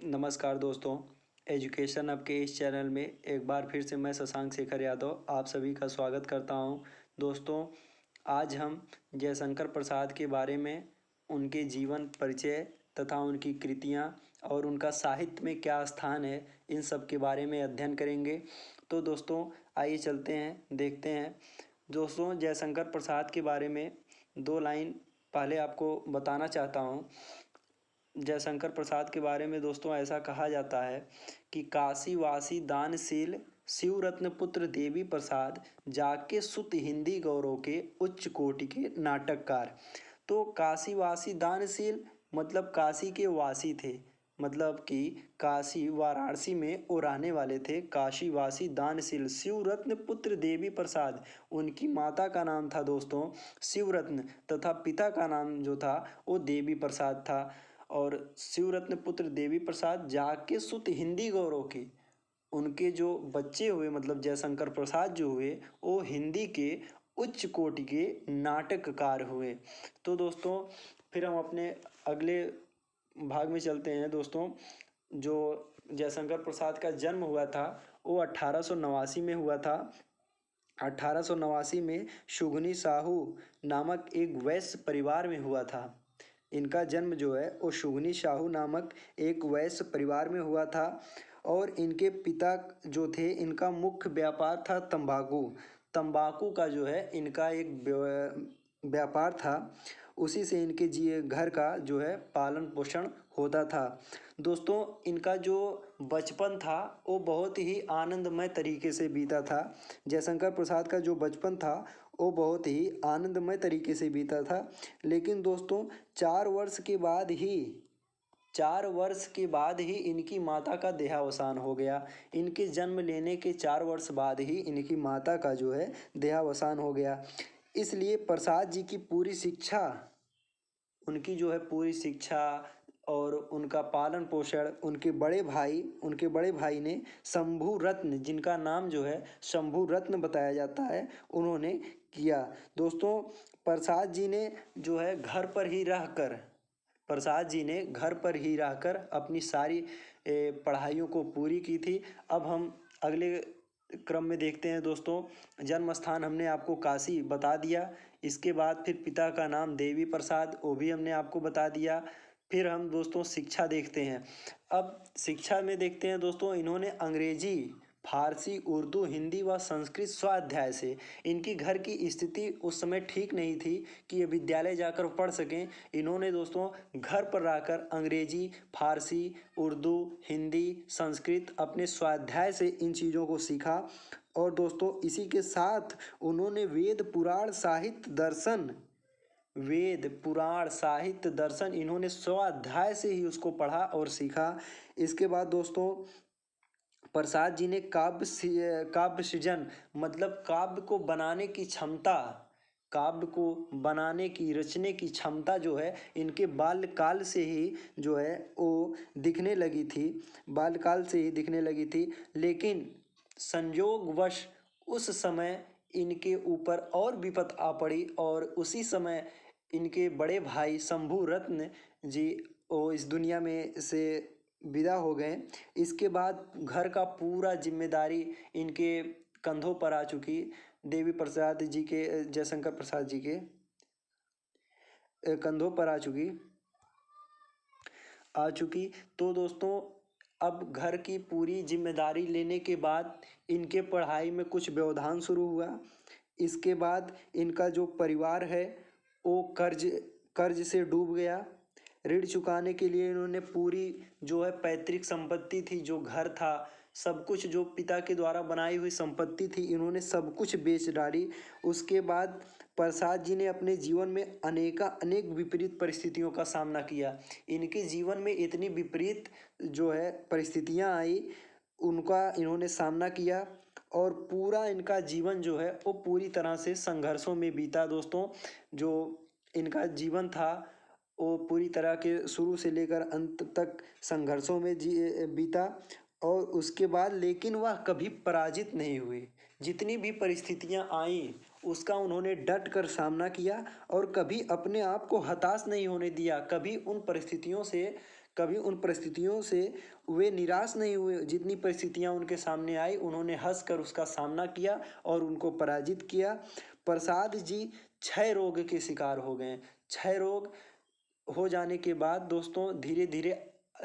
नमस्कार दोस्तों। एजुकेशन अब के इस चैनल में एक बार फिर से मैं शशांक शेखर यादव आप सभी का स्वागत करता हूं। दोस्तों, आज हम जयशंकर प्रसाद के बारे में, उनके जीवन परिचय तथा उनकी कृतियां और उनका साहित्य में क्या स्थान है, इन सब के बारे में अध्ययन करेंगे। तो दोस्तों, आइए चलते हैं, देखते हैं। दोस्तों, जयशंकर प्रसाद के बारे में दो लाइन पहले आपको बताना चाहता हूँ। जयशंकर प्रसाद के बारे में दोस्तों ऐसा कहा जाता है कि काशी वासी दानशील शिवरत्न पुत्र देवी प्रसाद जाके सुत हिंदी गौरव के उच्च कोटि के नाटककार। तो काशी वासी दानशील मतलब काशी के वासी थे, मतलब कि काशी वाराणसी में वो रहने वाले थे। काशी वासी दानशील शिवरत्न पुत्र देवी प्रसाद, उनकी माता का नाम था दोस्तों शिवरत्न तथा पिता का नाम जो था वो देवी प्रसाद था। और शिवरत्न पुत्र देवी प्रसाद जाके सुत हिंदी गौरव के, उनके जो बच्चे हुए मतलब जयशंकर प्रसाद जो हुए वो हिंदी के उच्च कोटि के नाटककार हुए। तो दोस्तों, फिर हम अपने अगले भाग में चलते हैं। दोस्तों, जो जयशंकर प्रसाद का जन्म हुआ था वो 1889 में हुआ था। 1889 में शुगनी साहू नामक एक वैश्य परिवार में हुआ था। इनका जन्म जो है वो शुगनी साहू नामक एक वैश्य परिवार में हुआ था। और इनके पिता जो थे, इनका मुख्य व्यापार था तंबाकू। तंबाकू का जो है इनका एक व्यापार था, उसी से इनके घर का जो है पालन पोषण होता था। दोस्तों, इनका जो बचपन था वो बहुत ही आनंदमय तरीके से बीता था। जयशंकर प्रसाद का जो बचपन था वो बहुत ही आनंदमय तरीके से बीता था। लेकिन दोस्तों, 4 वर्ष के बाद ही इनकी माता का देहावसान हो गया। इनके जन्म लेने के 4 वर्ष बाद ही इनकी माता का जो है देहावसान हो गया। इसलिए प्रसाद जी की पूरी शिक्षा, उनकी जो है पूरी शिक्षा और उनका पालन पोषण उनके बड़े भाई ने शंभू रत्न, जिनका नाम जो है शंभू रत्न बताया जाता है, उन्होंने किया। दोस्तों, प्रसाद जी ने जो है प्रसाद जी ने घर पर ही रहकर अपनी सारी पढ़ाइयों को पूरी की थी। अब हम अगले क्रम में देखते हैं। दोस्तों, जन्म स्थान हमने आपको काशी बता दिया। इसके बाद फिर पिता का नाम देवी प्रसाद, वो भी हमने आपको बता दिया। फिर हम दोस्तों शिक्षा देखते हैं। अब शिक्षा में देखते हैं दोस्तों, इन्होंने अंग्रेजी, फारसी, उर्दू, हिंदी व संस्कृत स्वाध्याय से, इनकी घर की स्थिति उस समय ठीक नहीं थी कि ये विद्यालय जाकर पढ़ सकें। इन्होंने दोस्तों घर पर रहकर अंग्रेजी, फारसी, उर्दू, हिंदी, संस्कृत अपने स्वाध्याय से इन चीज़ों को सीखा। और दोस्तों, इसी के साथ उन्होंने वेद पुराण साहित्य दर्शन इन्होंने स्वाध्याय से ही उसको पढ़ा और सीखा। इसके बाद दोस्तों, प्रसाद जी ने काव्य सृजन मतलब काव्य को बनाने की रचने की क्षमता जो है इनके बाल्यकाल से ही जो है वो दिखने लगी थी। लेकिन संयोगवश उस समय इनके ऊपर और विपत आ पड़ी और उसी समय इनके बड़े भाई शंभू रत्न जी वो इस दुनिया में से विदा हो गए। इसके बाद घर का पूरा जिम्मेदारी इनके कंधों पर आ चुकी, जयशंकर प्रसाद जी के कंधों पर आ चुकी। तो दोस्तों, अब घर की पूरी जिम्मेदारी लेने के बाद इनके पढ़ाई में कुछ व्यवधान शुरू हुआ। इसके बाद इनका जो परिवार है वो कर्ज से डूब गया। ऋण चुकाने के लिए इन्होंने पूरी जो है पैतृक संपत्ति थी, जो घर था, सब कुछ जो पिता के द्वारा बनाई हुई संपत्ति थी, इन्होंने सब कुछ बेच डाली। उसके बाद प्रसाद जी ने अपने जीवन में अनेक विपरीत परिस्थितियों का सामना किया। इनके जीवन में इतनी विपरीत जो है परिस्थितियां आई, उनका इन्होंने सामना किया और पूरा इनका जीवन जो है वो पूरी तरह से संघर्षों में बीता। दोस्तों, जो इनका जीवन था वो पूरी तरह के शुरू से लेकर अंत तक संघर्षों में बीता। और उसके बाद लेकिन वह कभी पराजित नहीं हुए। जितनी भी परिस्थितियां आईं उसका उन्होंने डट कर सामना किया और कभी अपने आप को हताश नहीं होने दिया। कभी उन परिस्थितियों से कभी उन परिस्थितियों से वे निराश नहीं हुए। जितनी परिस्थितियां उनके सामने आई उन्होंने हंसकर उसका सामना किया और उनको पराजित किया। प्रसाद जी क्षय रोग के शिकार हो गए। क्षय रोग हो जाने के बाद दोस्तों धीरे धीरे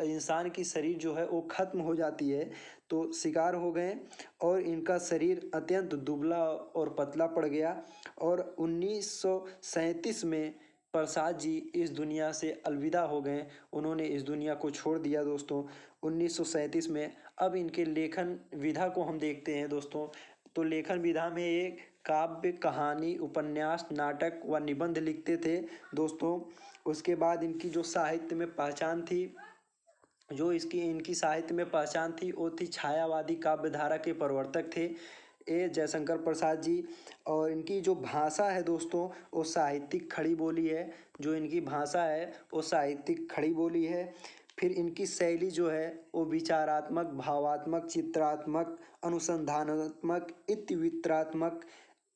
इंसान की शरीर जो है वो खत्म हो जाती है, तो शिकार हो गए और इनका शरीर अत्यंत दुबला और पतला पड़ गया। और 1937 में प्रसाद जी इस दुनिया से अलविदा हो गए। उन्होंने इस दुनिया को छोड़ दिया दोस्तों 1937 में। अब इनके लेखन विधा को हम देखते हैं दोस्तों। तो लेखन विधा में एक काव्य, कहानी, उपन्यास, नाटक व निबंध लिखते थे दोस्तों। उसके बाद इनकी जो साहित्य में पहचान थी, जो इनकी साहित्य में पहचान थी वो थी छायावादी काव्य धारा के प्रवर्तक थे ए जयशंकर प्रसाद जी। और इनकी जो भाषा है दोस्तों वो साहित्यिक खड़ी बोली है। जो इनकी भाषा है वो साहित्यिक खड़ी बोली है। फिर इनकी शैली जो है वो विचारात्मक, भावात्मक, चित्रात्मक, अनुसंधानात्मक, इतिवृत्तात्मक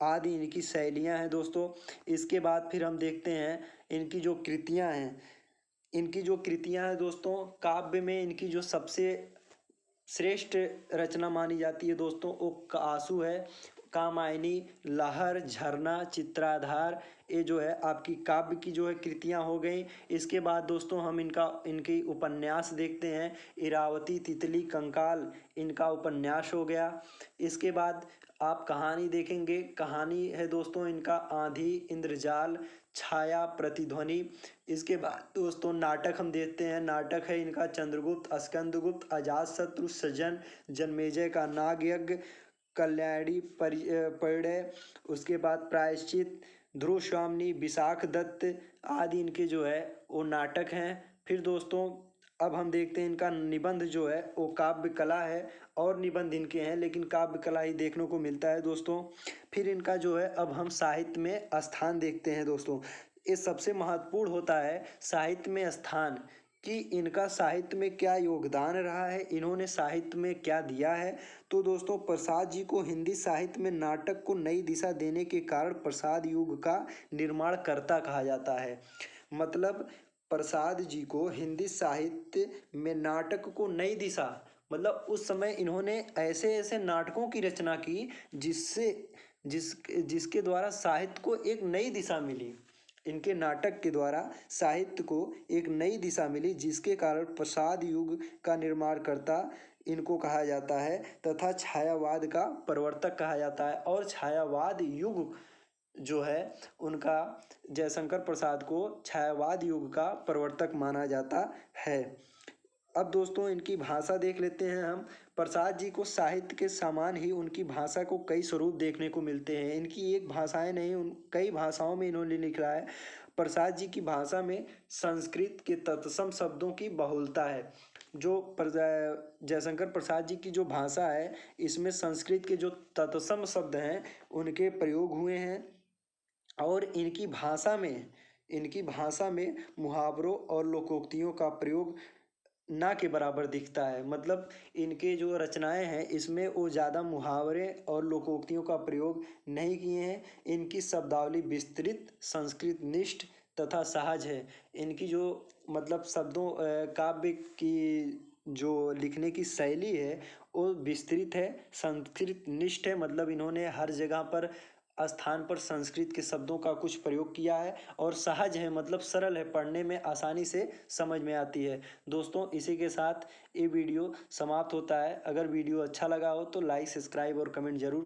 आदि इनकी शैलियाँ हैं दोस्तों। इसके बाद फिर हम देखते हैं इनकी जो कृतियाँ हैं। इनकी जो कृतियाँ हैं दोस्तों, काव्य में इनकी जो सबसे श्रेष्ठ रचना मानी जाती है दोस्तों वो आंसू है। कामायनी, लहर, झरना, चित्राधार, ये जो है आपकी काव्य की जो है कृतियाँ हो गई। इसके बाद दोस्तों हम इनकी उपन्यास देखते हैं। इरावती, तितली, कंकाल इनका उपन्यास हो गया। इसके बाद आप कहानी देखेंगे। कहानी है दोस्तों इनका आंधी, इंद्रजाल, छाया, प्रतिध्वनि। इसके बाद दोस्तों नाटक हम देखते हैं। नाटक है इनका चंद्रगुप्त, स्कंदगुप्त, अजातशत्रु, सृजन, जन्मेजय का नागयज्ञ, कल्याणी, परिणय। उसके बाद प्रायश्चित, ध्रुवस्वामिनी, विशाख दत्त आदि इनके जो है वो नाटक हैं। फिर दोस्तों अब हम देखते हैं इनका निबंध जो है वो काव्य कला है। और निबंध इनके हैं लेकिन काव्य कला ही देखने को मिलता है दोस्तों। फिर इनका जो है अब हम साहित्य में स्थान देखते हैं दोस्तों। ये सबसे महत्वपूर्ण होता है साहित्य में स्थान, कि इनका साहित्य में क्या योगदान रहा है, इन्होंने साहित्य में क्या दिया है। तो दोस्तों प्रसाद जी को हिंदी साहित्य में नाटक को नई दिशा देने के कारण प्रसाद युग का निर्माणकर्ता कहा जाता है। मतलब प्रसाद जी को हिंदी साहित्य में नाटक को नई दिशा, मतलब उस समय इन्होंने ऐसे ऐसे नाटकों की रचना की जिसके द्वारा साहित्य को एक नई दिशा मिली। इनके नाटक के द्वारा साहित्य को एक नई दिशा मिली जिसके कारण प्रसाद युग का निर्माणकर्ता इनको कहा जाता है तथा छायावाद का प्रवर्तक कहा जाता है। और छायावाद युग जो है उनका, जयशंकर प्रसाद को छायावाद युग का प्रवर्तक माना जाता है। अब दोस्तों इनकी भाषा देख लेते हैं हम। प्रसाद जी को साहित्य के समान ही उनकी भाषा को कई स्वरूप देखने को मिलते हैं। इनकी एक भाषाएं नहीं, कई भाषाओं में इन्होंने लिखा है। प्रसाद जी की भाषा में संस्कृत के तत्सम शब्दों की बहुलता है। जो जयशंकर प्रसाद जी की जो भाषा है इसमें संस्कृत के जो तत्सम शब्द हैं उनके प्रयोग हुए हैं। और इनकी भाषा में मुहावरों और लोकोक्तियों का प्रयोग ना के बराबर दिखता है। मतलब इनके जो रचनाएं हैं इसमें वो ज़्यादा मुहावरे और लोकोक्तियों का प्रयोग नहीं किए हैं। इनकी शब्दावली विस्तृत, संस्कृत निष्ठ तथा सहज है। इनकी जो मतलब शब्दों काव्य की जो लिखने की शैली है वो विस्तृत है, संस्कृत निष्ठ है। मतलब इन्होंने हर जगह पर स्थान पर संस्कृत के शब्दों का कुछ प्रयोग किया है। और सहज है मतलब सरल है, पढ़ने में आसानी से समझ में आती है। दोस्तों इसी के साथ ये वीडियो समाप्त होता है। अगर वीडियो अच्छा लगा हो तो लाइक, सब्सक्राइब और कमेंट जरूर